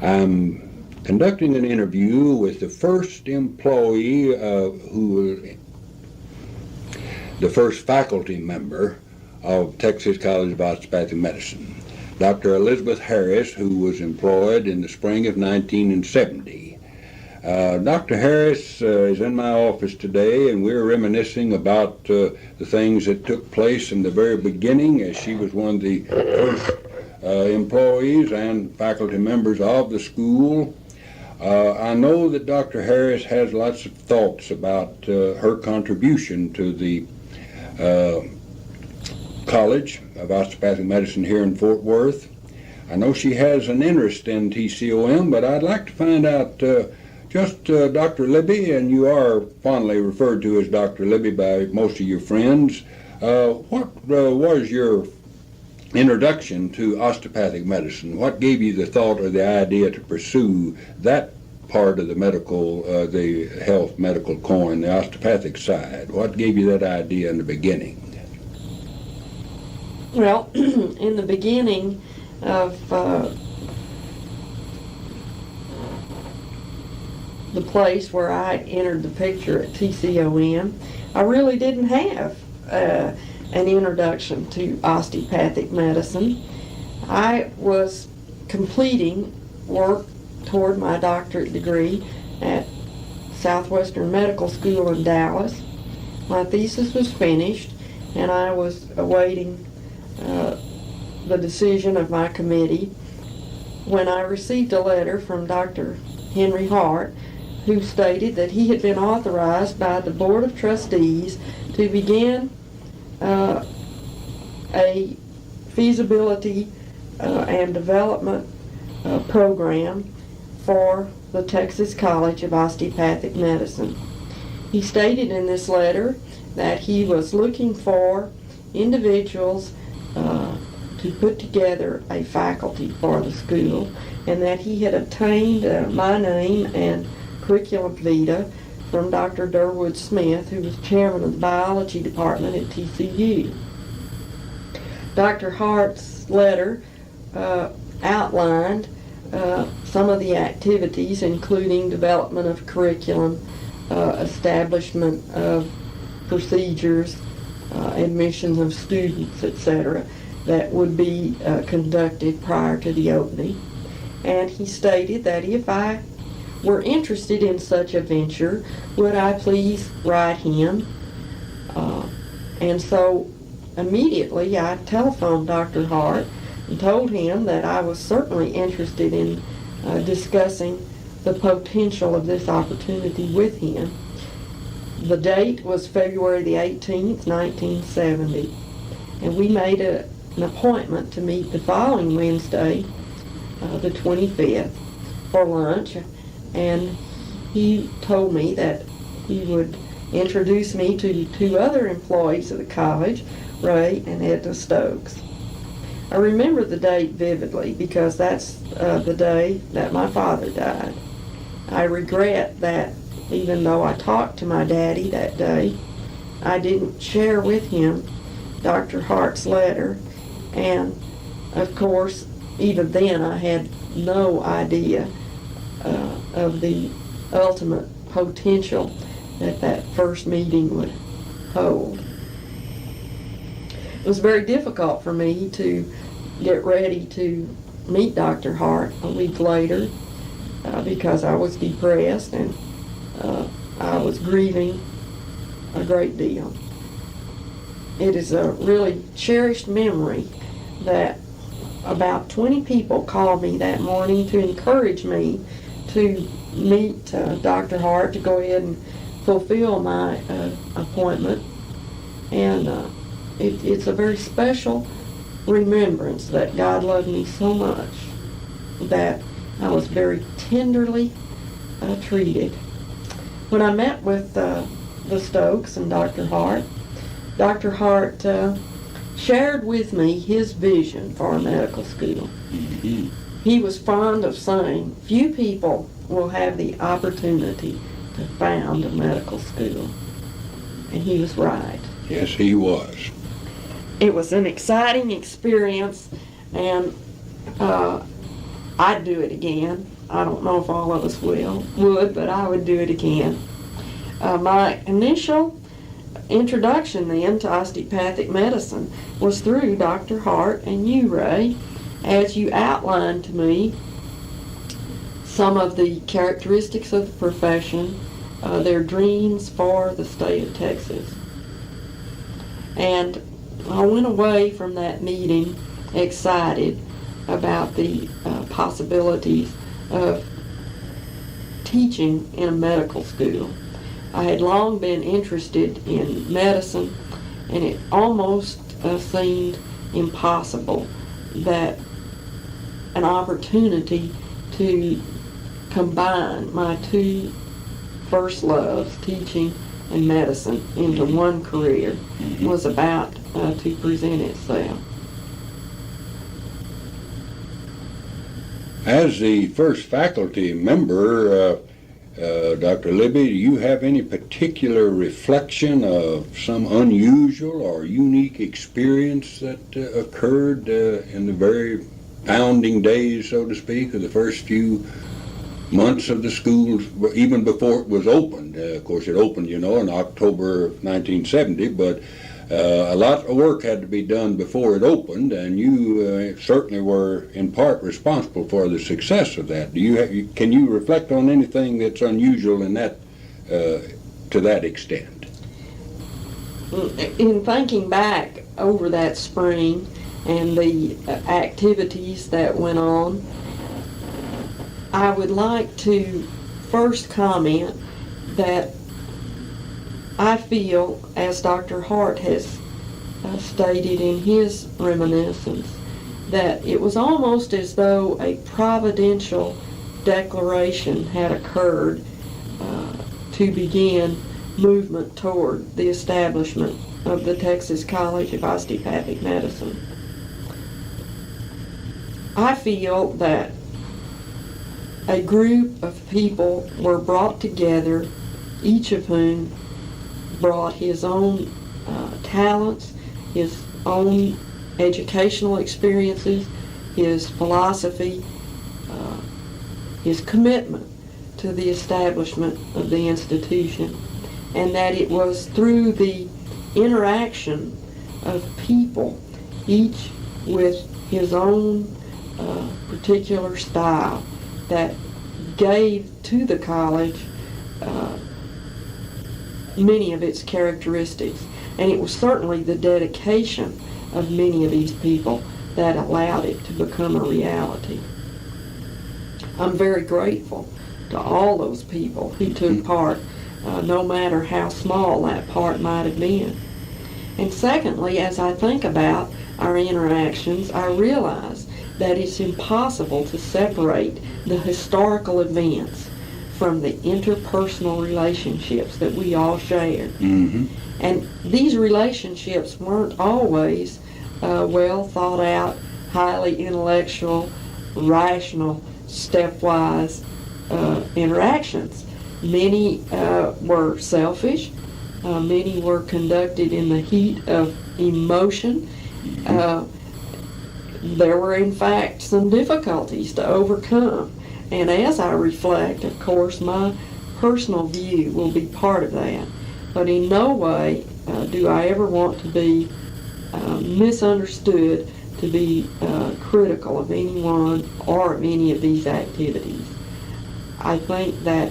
I'm conducting an interview with the first employee the first faculty member of Texas College of Osteopathic Medicine, Dr. Elizabeth Harris, who was employed in the spring of 1970. Dr. Harris is in my office today, and we're reminiscing about the things that took place in the very beginning, as she was one of the first employees and faculty members of the school. I know that Dr. Harris has lots of thoughts about her contribution to the College of Osteopathic Medicine here in Fort Worth. I know she has an interest in TCOM, but I'd like to find out Dr. Libby, and you are fondly referred to as Dr. Libby by most of your friends. What was your introduction to osteopathic medicine? What gave you the thought or the idea to pursue that part of the the health medical coin, the osteopathic side? What gave you that idea in the beginning? Well, in the beginning of the place where I entered the picture at TCOM, I really didn't have an introduction to osteopathic medicine. I was completing work toward my doctorate degree at Southwestern Medical School in Dallas. My thesis was finished, and I was awaiting the decision of my committee when I received a letter from Dr. Henry Hart, who stated that he had been authorized by the Board of Trustees to begin a feasibility and development program for the Texas College of Osteopathic Medicine. He stated in this letter that he was looking for individuals to put together a faculty for the school, and that he had obtained my name and curriculum vitae from Dr. Durwood Smith, who was chairman of the biology department at TCU. Dr. Hart's letter outlined some of the activities, including development of curriculum, establishment of procedures, admission of students, etc., that would be conducted prior to the opening. And he stated that if I were interested in such a venture, would I please write him? And so immediately I telephoned Dr. Hart and told him that I was certainly interested in discussing the potential of this opportunity with him. The date was February the 18th, 1970, and we made an appointment to meet the following Wednesday, the 25th, for lunch, and he told me that he would introduce me to two other employees of the college, Ray and Edna Stokes. I remember the date vividly because that's the day that my father died. I regret that even though I talked to my daddy that day, I didn't share with him Dr. Hart's letter, and of course even then I had no idea of the ultimate potential that that first meeting would hold. It was very difficult for me to get ready to meet Dr. Hart a week later because I was depressed and I was grieving a great deal. It is a really cherished memory that about 20 people called me that morning to encourage me to meet Dr. Hart, to go ahead and fulfill my appointment. And it's a very special remembrance that God loved me so much that I was very tenderly treated. When I met with the Stokes and Dr. Hart shared with me his vision for a medical school. Mm-hmm. He was fond of saying, few people will have the opportunity to found a medical school. And he was right. Yes, he was. It was an exciting experience, and I'd do it again. I don't know if all of us would, but I would do it again. My initial introduction then to osteopathic medicine was through Dr. Hart and you, Ray, as you outlined to me some of the characteristics of the profession, their dreams for the state of Texas. And I went away from that meeting excited about the possibilities of teaching in a medical school. I had long been interested in medicine, and it almost seemed impossible that an opportunity to combine my two first loves, teaching and medicine, into one career was about to present itself. As the first faculty member, Dr. Libby, do you have any particular reflection of some unusual or unique experience that occurred in the very founding days, so to speak, of the first few months of the school, even before it was opened? Of course, it opened, in October of 1970, but a lot of work had to be done before it opened, and you certainly were in part responsible for the success of that. Can you reflect on anything that's unusual in that, to that extent? In thinking back over that spring and the activities that went on, I would like to first comment that I feel, as Dr. Hart has stated in his reminiscence, that it was almost as though a providential declaration had occurred to begin movement toward the establishment of the Texas College of Osteopathic Medicine. I feel that a group of people were brought together, each of whom brought his own talents, his own educational experiences, his philosophy, his commitment to the establishment of the institution, and that it was through the interaction of people, each with his own particular style, that gave to the college many of its characteristics. And it was certainly the dedication of many of these people that allowed it to become a reality. I'm very grateful to all those people who took part, no matter how small that part might have been. And secondly, as I think about our interactions, I realize that it's impossible to separate the historical events from the interpersonal relationships that we all shared. Mm-hmm. And these relationships weren't always well thought out, highly intellectual, rational, stepwise interactions. Many were selfish. Many were conducted in the heat of emotion. There were, in fact, some difficulties to overcome. And as I reflect, of course, my personal view will be part of that. But in no way do I ever want to be misunderstood, to be critical of anyone or of any of these activities. I think that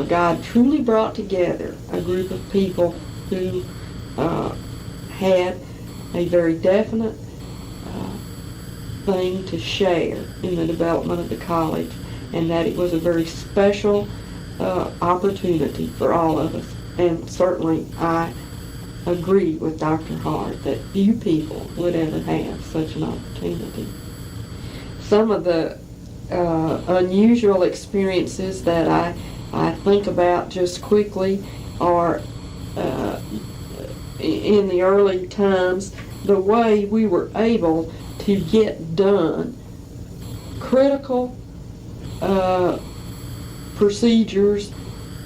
God truly brought together a group of people who had a very definite thing to share in the development of the college, and that it was a very special opportunity for all of us. And certainly I agree with Dr. Hart that few people would ever have such an opportunity. Some of the unusual experiences that I think about just quickly are in the early times, the way we were able to get done critical procedures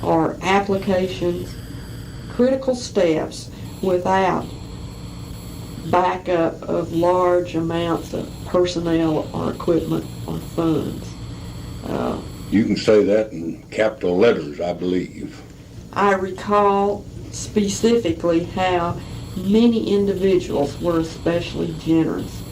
or applications, critical steps, without backup of large amounts of personnel or equipment or funds. You can say that in capital letters, I believe. I recall specifically how many individuals were especially generous.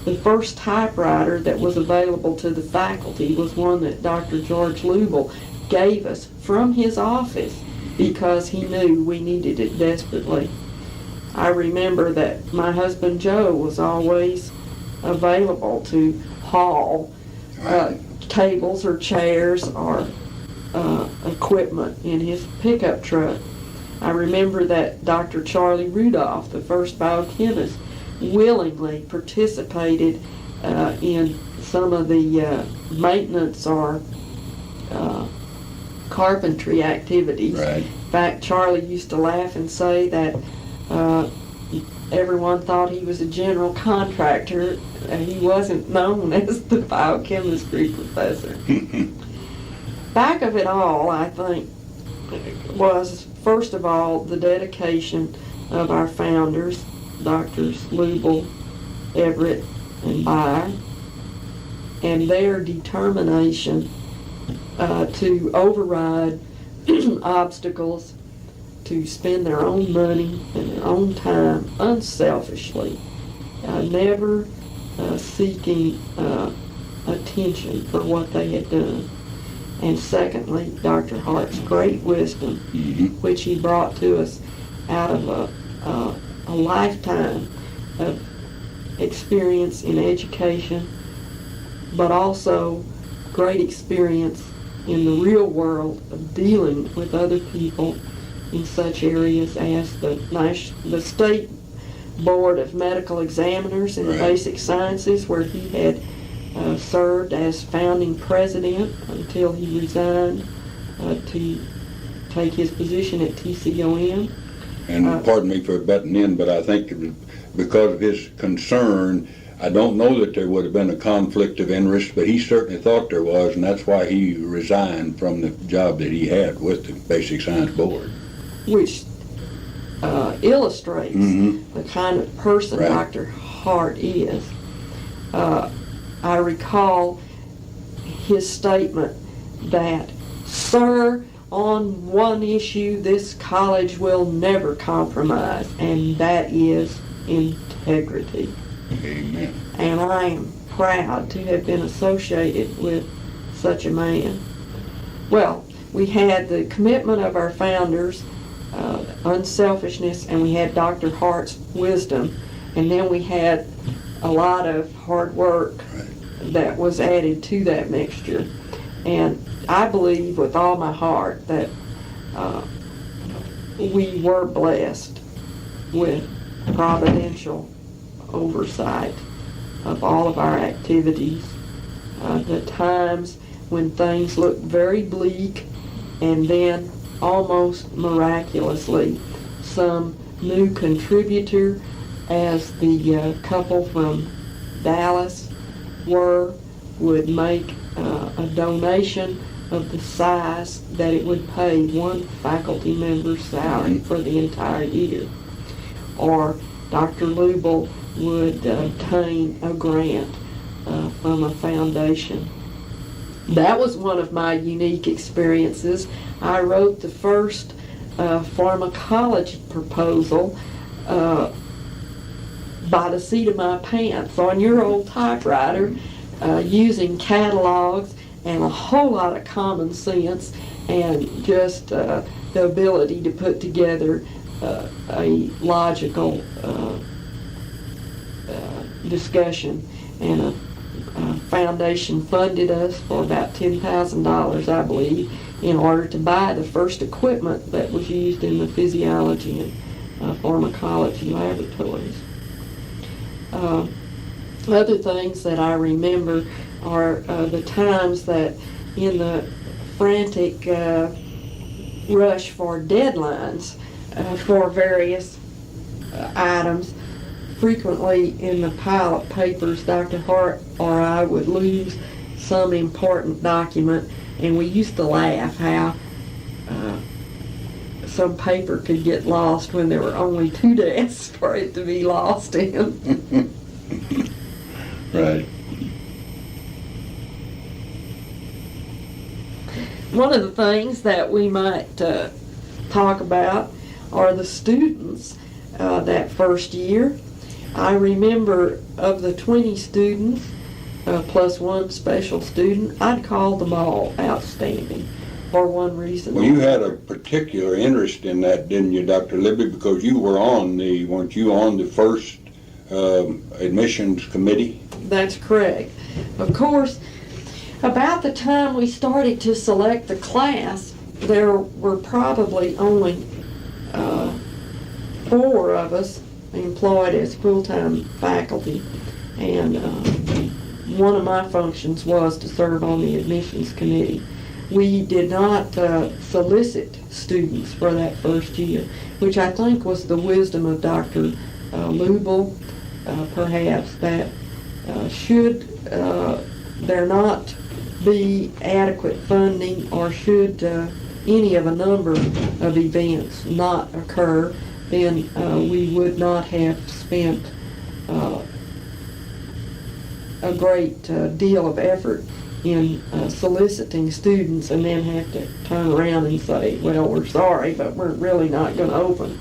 The first typewriter that was available to the faculty was one that Dr. George Lubel gave us from his office because he knew we needed it desperately. I remember that my husband Joe was always available to haul tables or chairs or equipment in his pickup truck. I remember that Dr. Charlie Rudolph, the first biochemist, willingly participated in some of the maintenance or carpentry activities. Right. In fact, Charlie used to laugh and say that everyone thought he was a general contractor and he wasn't known as the biochemistry professor. Back of it all, I think, was first of all the dedication of our founders, Drs. Lubel, Everett, and Byer, and their determination to override obstacles, to spend their own money and their own time unselfishly, never seeking attention for what they had done. And secondly, Dr. Hart's great wisdom, which he brought to us out of a lifetime of experience in education, but also great experience in the real world of dealing with other people in such areas as the State Board of Medical Examiners in the Basic Sciences, where he had served as founding president until he resigned to take his position at TCOM. And pardon me for butting in, but I think it was because of his concern, I don't know that there would have been a conflict of interest, but he certainly thought there was, and that's why he resigned from the job that he had with the Basic Science Board. Which illustrates the kind of person Dr. Hart is. I recall his statement that, "Sir, on one issue this college will never compromise, and that is integrity." Amen. And I am proud to have been associated with such a man. Well, we had the commitment of our founders, unselfishness, and we had Dr. Hart's wisdom, and then we had a lot of hard work that was added to that mixture. And I believe with all my heart that we were blessed with providential oversight of all of our activities. The times when things looked very bleak, and then almost miraculously some new contributor, as the couple from Dallas would make a donation of the size that it would pay one faculty member's salary for the entire year. Or Dr. Lubel would obtain a grant from a foundation. That was one of my unique experiences. I wrote the first pharmacology proposal by the seat of my pants on your old typewriter, using catalogs and a whole lot of common sense and just the ability to put together a logical discussion. And a foundation funded us for about $10,000, I believe, in order to buy the first equipment that was used in the physiology and pharmacology laboratories. Other things that I remember are the times that in the frantic rush for deadlines for various items, frequently in the pile of papers, Dr. Hart or I would lose some important document, and we used to laugh how some paper could get lost when there were only 2 desks for it to be lost in. Right. One of the things that we might talk about are the students that first year. I remember of the 20 students, plus one special student, I'd call them all outstanding for one reason. Well, you had a particular interest in that, didn't you, Dr. Libby? Because you were weren't you on the first admissions committee? That's correct. Of course, about the time we started to select the class, there were probably only 4 of us employed as full-time faculty, and one of my functions was to serve on the admissions committee. We did not solicit students for that first year, which I think was the wisdom of Dr. Lubel, perhaps, that should there not be adequate funding, or should any of a number of events not occur, then we would not have spent a great deal of effort in soliciting students and then have to turn around and say, well, we're sorry, but we're really not going to open.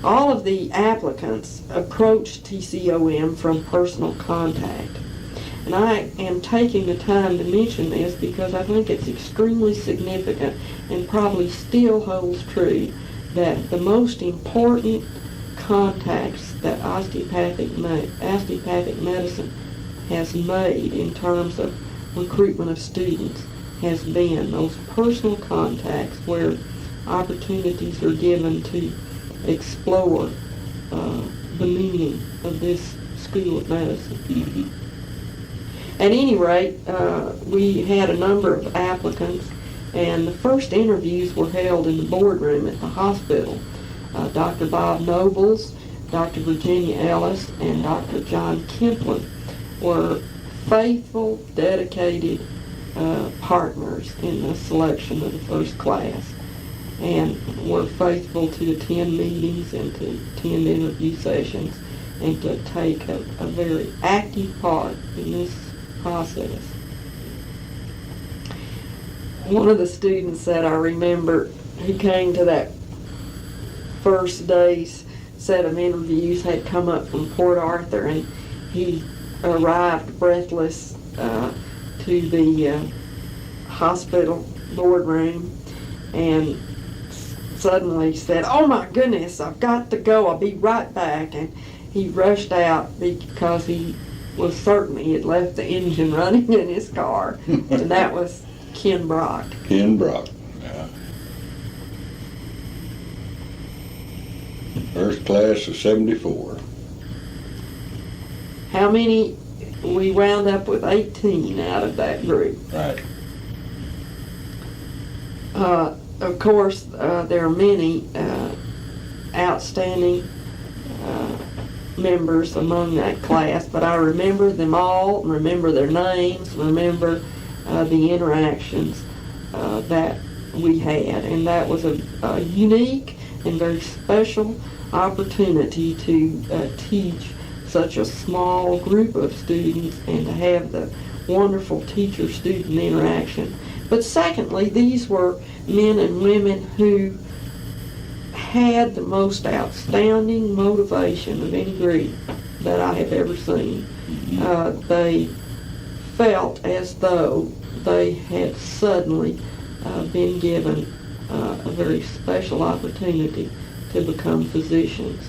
All of the applicants approached TCOM from personal contact. And I am taking the time to mention this because I think it's extremely significant and probably still holds true that the most important contacts that osteopathic medicine has made in terms of recruitment of students has been those personal contacts where opportunities are given to explore the meaning of this school of medicine. Mm-hmm. At any rate, we had a number of applicants, and the first interviews were held in the boardroom at the hospital. Dr. Bob Nobles, Dr. Virginia Ellis, and Dr. John Kemplin were faithful, dedicated partners in the selection of the first class, and were faithful to attend meetings and to attend interview sessions and to take a very active part in this process. One of the students that I remember who came to that first day's set of interviews had come up from Port Arthur, and he arrived breathless to the hospital boardroom and suddenly said, "Oh my goodness, I've got to go, I'll be right back." And he rushed out because he was certain he had left the engine running in his car. And that was Ken Brock. Ken Brock, yeah. First class of 74. How many? We wound up with 18 out of that group. Right. Of course, there are many outstanding members among that class, but I remember them all, remember their names, remember the interactions that we had, and that was a unique and very special opportunity to teach such a small group of students and to have the wonderful teacher-student interaction. But secondly, these were men and women who had the most outstanding motivation of any group that I have ever seen. They felt as though they had suddenly been given a very special opportunity to become physicians,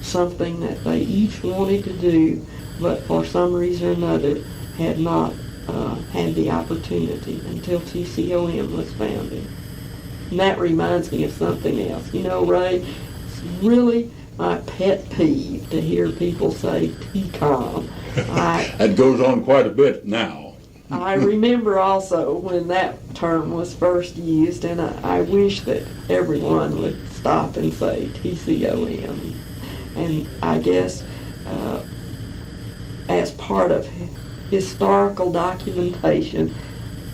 something that they each wanted to do, but for some reason or another had not had the opportunity until TCOM was founded. And that reminds me of something else. You know, Ray, it's really my pet peeve to hear people say TCOM. That goes on quite a bit now. I remember also when that term was first used, and I wish that everyone would stop and say TCOM. And I guess as part of historical documentation,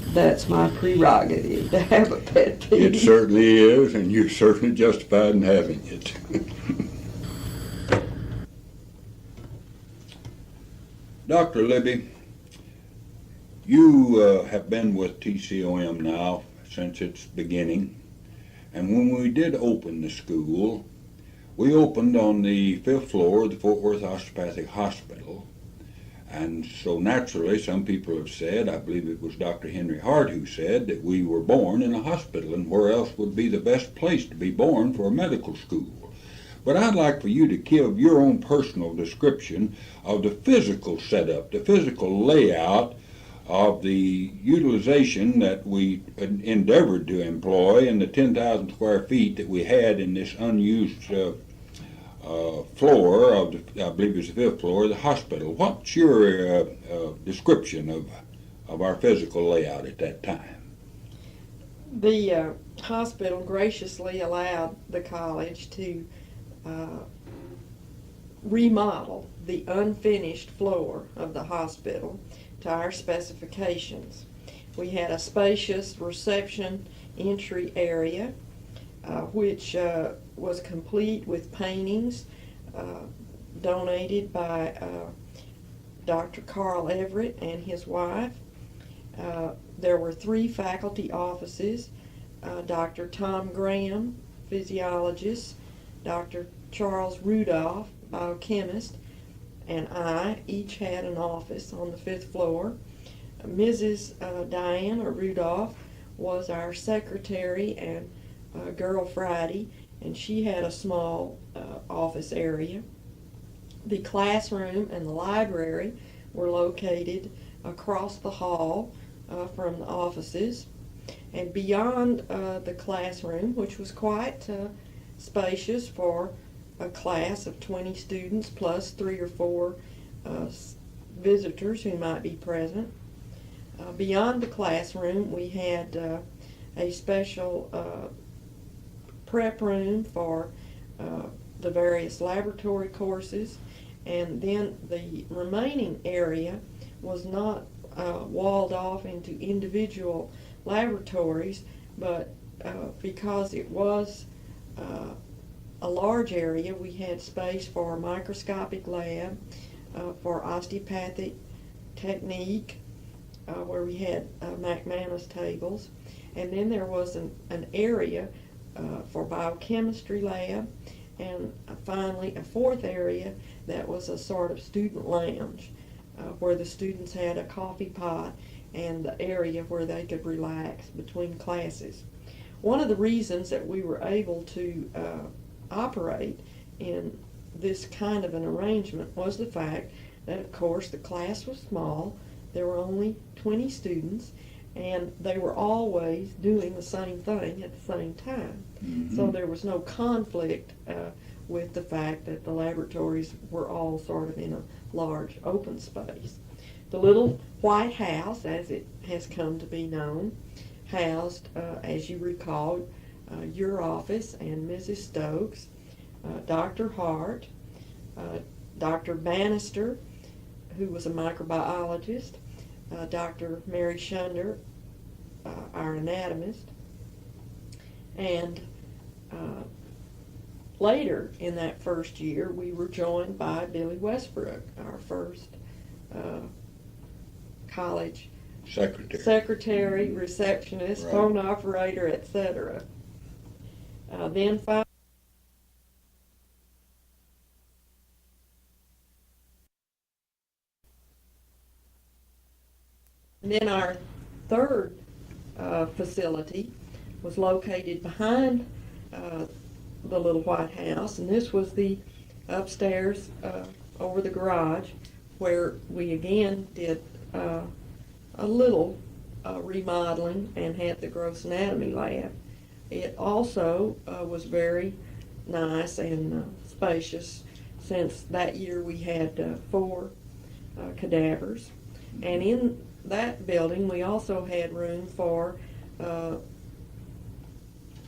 that's my prerogative, to have a pet peeve. It certainly is, and you're certainly justified in having it. Dr. Libby, you have been with TCOM now since its beginning. And when we did open the school, we opened on the 5th floor of the Fort Worth Osteopathic Hospital. And so naturally, some people have said, I believe it was Dr. Henry Hart who said, that we were born in a hospital, and where else would be the best place to be born for a medical school. But I'd like for you to give your own personal description of the physical setup, the physical layout of the utilization that we endeavored to employ in the 10,000 square feet that we had in this unused floor of the, I believe it's the 5th floor of the hospital. What's your description of our physical layout at that time? The hospital graciously allowed the college to remodel the unfinished floor of the hospital to our specifications. We had a spacious reception entry area, which was complete with paintings donated by Dr. Carl Everett and his wife. There were 3 faculty offices, Dr. Tom Graham, physiologist, Dr. Charles Rudolph, biochemist, and I each had an office on the 5th floor. Mrs. Diana Rudolph was our secretary and Girl Friday, and she had a small office area. The classroom and the library were located across the hall from the offices, and beyond the classroom, which was quite spacious for a class of 20 students plus 3 or 4 visitors who might be present. Beyond the classroom, we had a special prep room for the various laboratory courses, and then the remaining area was not walled off into individual laboratories, but because it was a large area, we had space for a microscopic lab, for osteopathic technique, where we had McManus tables, and then there was an area for biochemistry lab, and finally a 4th area that was a sort of student lounge, where the students had a coffee pot and the area where they could relax between classes. One of the reasons that we were able to operate in this kind of an arrangement was the fact that, of course, the class was small. There were only 20 students, and they were always doing the same thing at the same time. Mm-hmm. So there was no conflict with the fact that the laboratories were all sort of in a large open space. The little White House, as it has come to be known, housed, as you recall, your office and Mrs. Stokes, Dr. Hart, Dr. Bannister, who was a microbiologist, Dr. Mary Shunder, our anatomist, and later in that first year we were joined by Billy Westbrook, our first college secretary, receptionist, right, phone operator, etc. Then our third facility was located behind the little White House, and this was the upstairs over the garage, where we again did a little remodeling and had the gross anatomy lab. It also was very nice and spacious, since that year we had 4 cadavers, and in that building we also had room for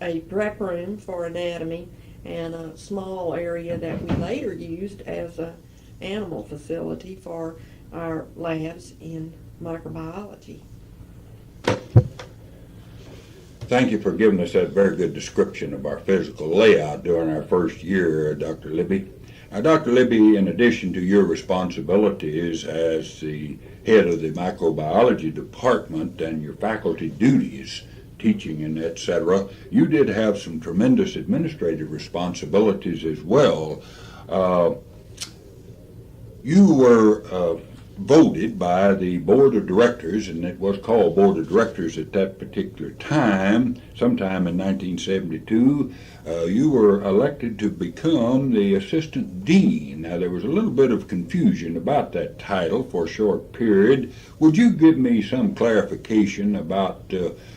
a prep room for anatomy and a small area that we later used as an animal facility for our labs in microbiology. Thank you for giving us that very good description of our physical layout during our first year, Dr. Libby. Now, Dr. Libby, in addition to your responsibilities as the head of the microbiology department and your faculty duties, teaching and etc., you did have some tremendous administrative responsibilities as well. You were voted by the board of directors, and it was called board of directors at that particular time, sometime in 1972. You were elected to become the assistant dean. Now, there was a little bit of confusion about that title for a short period. Would you give me some clarification about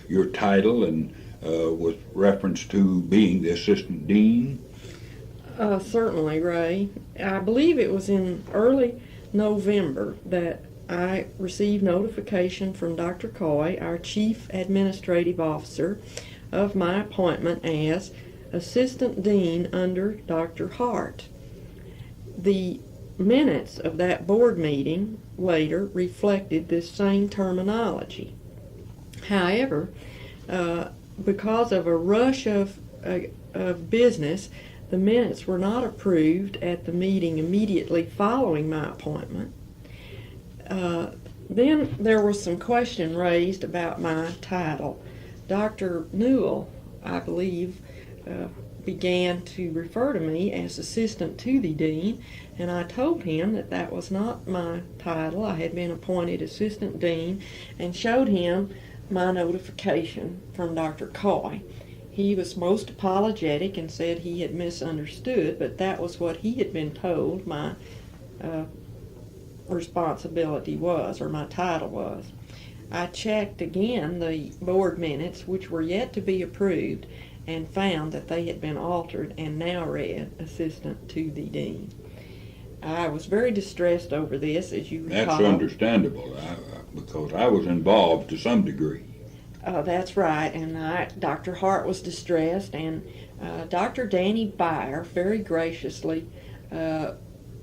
your title and with reference to being the assistant dean? Certainly, Ray. I believe it was in early November that I received notification from Dr. Coy, our Chief Administrative Officer, of my appointment as Assistant Dean under Dr. Hart. The minutes of that board meeting later reflected this same terminology. However, because of a rush of business, the minutes were not approved at the meeting immediately following my appointment. Then there was some question raised about my title. Dr. Newell, I believe, began to refer to me as assistant to the dean, and I told him that that was not my title. I had been appointed assistant dean and showed him my notification from Dr. Coy. He was most apologetic and said he had misunderstood, but that was what he had been told my responsibility was, or my title was. I checked again the board minutes, which were yet to be approved, and found that they had been altered and now read assistant to the dean. I was very distressed over this, as you recall. That's understandable, because I was involved to some degree. That's right, and Dr. Hart was distressed, and Dr. Danny Byer very graciously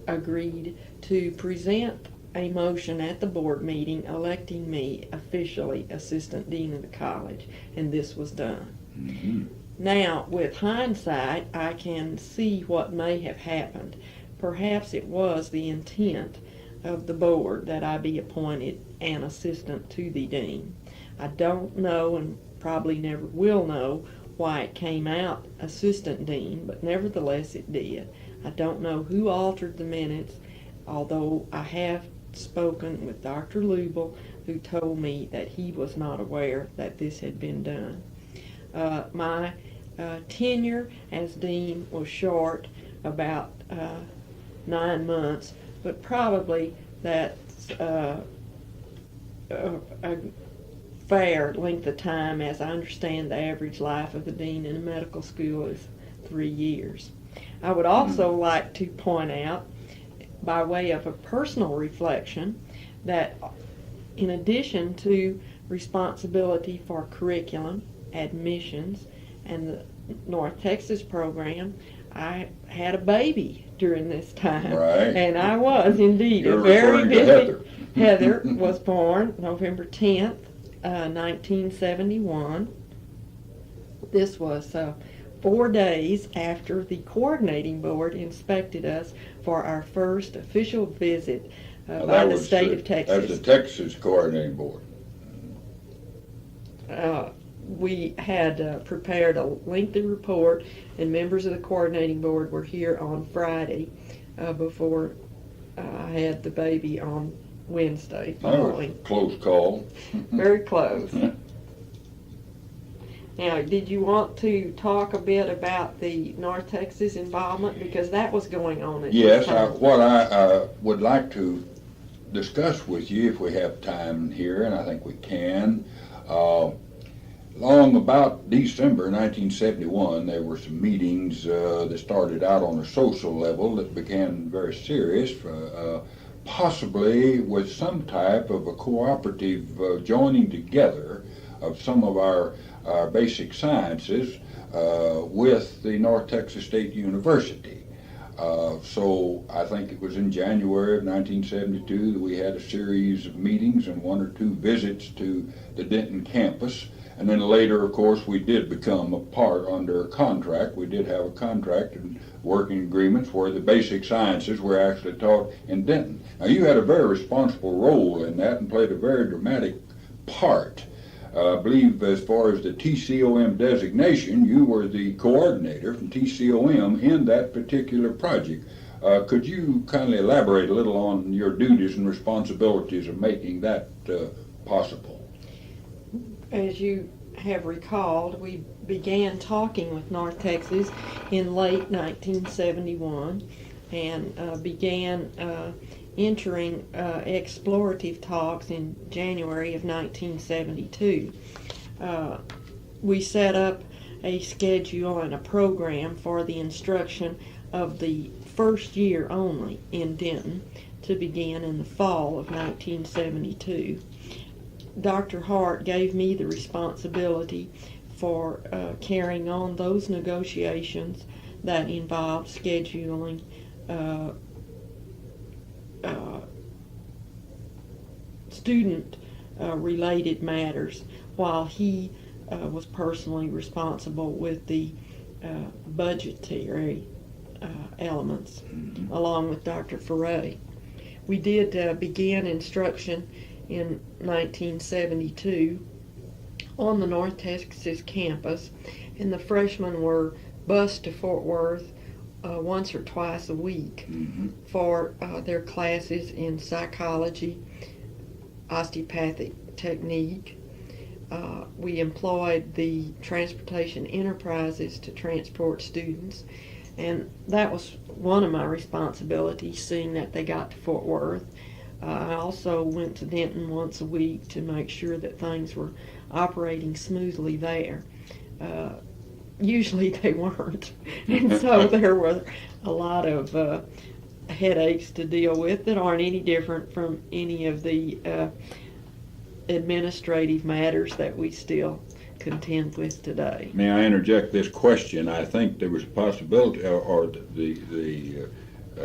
agreed to present a motion at the board meeting electing me officially assistant dean of the college, and this was done. Mm-hmm. Now, with hindsight, I can see what may have happened. Perhaps it was the intent of the board that I be appointed an assistant to the dean. I don't know, and probably never will know, why it came out assistant dean, but nevertheless it did. I don't know who altered the minutes, although I have spoken with Dr. Lubel, who told me that he was not aware that this had been done. My tenure as dean was short, about 9 months, but probably that's a fair length of time, as I understand the average life of the dean in a medical school is 3 years. I would also like to point out, by way of a personal reflection, that in addition to responsibility for curriculum, admissions, and the North Texas program, I had a baby during this time. Right. And I was indeed You're a very referring to busy. Heather. Heather was born November 10th, 1971. This was 4 days after the coordinating board inspected us for our first official visit by the state of Texas. That's the Texas Coordinating Board. We had prepared a lengthy report, and members of the coordinating board were here on Friday before I had the baby on Wednesday following. That was a close call. Very close. Now, did you want to talk a bit about the North Texas involvement? Because that was going on at Yes, this time. what I would like to discuss with you, if we have time here, and I think we can, long about December 1971, there were some meetings that started out on a social level that became very serious, possibly with some type of a cooperative joining together of some of our basic sciences with the North Texas State University. So I think it was in January of 1972 that we had a series of meetings and 1 or 2 visits to the Denton campus. And then later, of course, we did become a part under a contract. We did have a contract and working agreements where the basic sciences were actually taught in Denton. Now, you had a very responsible role in that and played a very dramatic part. I believe as far as the TCOM designation, you were the coordinator from TCOM in that particular project. Could you kindly elaborate a little on your duties and responsibilities of making that possible? As you have recalled, we began talking with North Texas in late 1971 and began entering explorative talks in January of 1972. We set up a schedule and a program for the instruction of the first year only in Denton to begin in the fall of 1972. Dr. Hart gave me the responsibility for carrying on those negotiations that involved scheduling student related matters, while he was personally responsible with the budgetary elements, along with Dr. Foray. We did begin instruction in 1972 on the North Texas campus, and the freshmen were bused to Fort Worth once or twice a week for their classes in psychology, osteopathic technique. We employed the transportation enterprises to transport students, and that was one of my responsibilities, seeing that they got to Fort Worth. I also went to Denton once a week to make sure that things were operating smoothly there. Usually they weren't, and so there were a lot of headaches to deal with that aren't any different from any of the administrative matters that we still contend with today. May I interject this question? I think there was a possibility, or the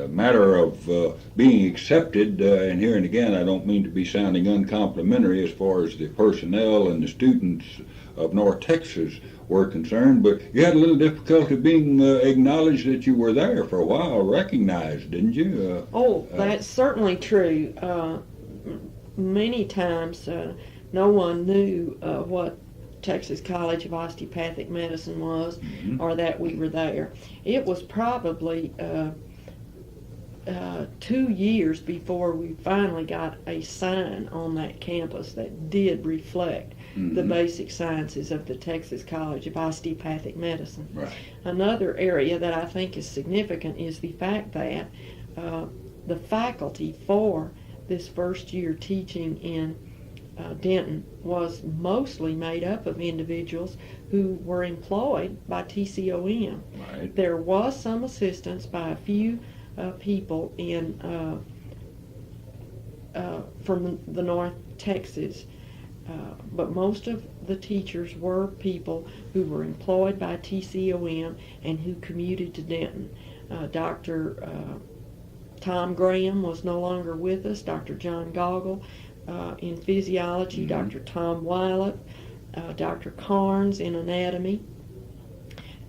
matter of being accepted, and here and again I don't mean to be sounding uncomplimentary as far as the personnel and the students of North Texas were concerned, but you had a little difficulty being acknowledged that you were there for a while, recognized, didn't you? That's certainly true. Many times no one knew what Texas College of Osteopathic Medicine was, or that we were there. It was probably 2 years before we finally got a sign on that campus that did reflect the basic sciences of the Texas College of Osteopathic Medicine. Right. Another area that I think is significant is the fact that the faculty for this first year teaching in Denton was mostly made up of individuals who were employed by TCOM. Right. There was some assistance by a few people in from the North Texas, but most of the teachers were people who were employed by TCOM and who commuted to Denton. Dr. Tom Graham was no longer with us, Dr. John Goggle in physiology, Dr. Tom Wylot, Dr. Carnes in anatomy,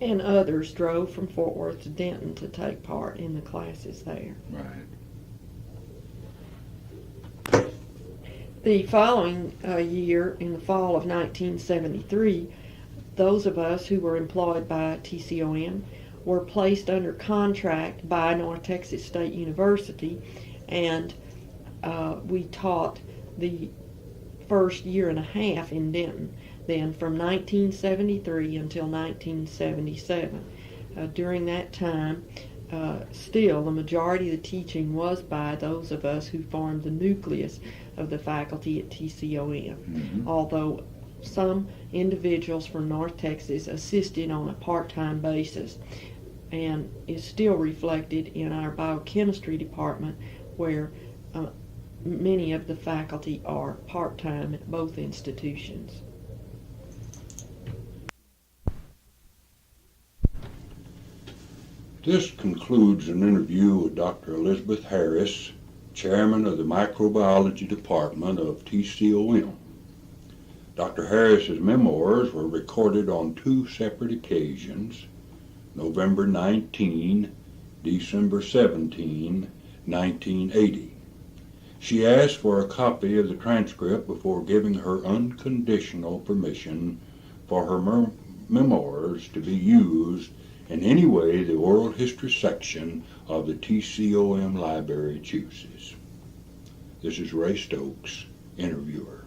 and others drove from Fort Worth to Denton to take part in the classes there. Right. The following year, in the fall of 1973, those of us who were employed by TCOM were placed under contract by North Texas State University, and we taught the first year and a half in Denton, then from 1973 until 1977. During that time, still the majority of the teaching was by those of us who formed the nucleus of the faculty at TCOM, although some individuals from North Texas assisted on a part-time basis, and is still reflected in our biochemistry department, where many of the faculty are part-time at both institutions. This concludes an interview with Dr. Elizabeth Harris, Chairman of the Microbiology Department of TCOM. Dr. Harris's memoirs were recorded on 2 separate occasions, November 19, December 17, 1980. She asked for a copy of the transcript before giving her unconditional permission for her memoirs to be used in any way the oral history section of the TCOM library chooses. This is Ray Stokes, interviewer.